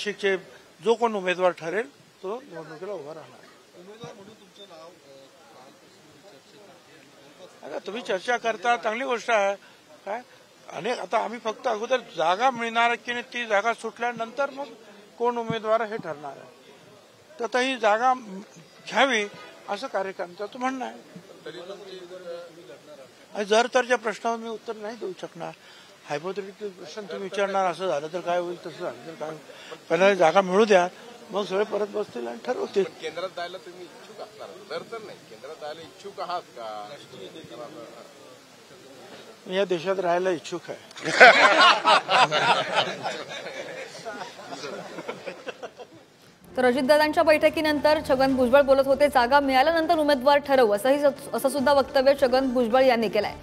नाशिकचे जो कोण उमेदवार ठरेल तो निवडणुकीला उभा राहणार। उमेदवार म्हणून तुमचं नाव आता तुम्ही चर्चा करता, चांगली गोष्ट आहे काय। अनेक आता आम्ही फक्त अगोदर जागा मिळणार की नाही ती जागा सुटल्यानंतर मग कोण उमेदवार हे ठरणार आहे। तर आता ही जागा घ्यावी असं कार्यकर्त्याचं म्हणणं आहे। जर तरच्या प्रश्नावर मी उत्तर नाही देऊ शकणार। हायपोथेटिकल प्रश्न तुम्ही विचारणार, असं झालं तर काय होईल, तसं झालं तर काय होईल, पहिला जागा मिळू द्या, मग सगळे परत बसतील आणि ठरवतील। केंद्रात जायला तुम्ही इच्छुक असणार, तर नाही केंद्रात जायला इच्छुक आहात का? मी या देशात राहायला इच्छुक आहे। तर अजितदादांच्या बैठकीनंतर छगन भुजबळ बोलत होते, जागा मिळाल्यानंतर उमेदवार ठरवू असं सुद्धा वक्तव्य छगन भुजबळ यांनी केलंय।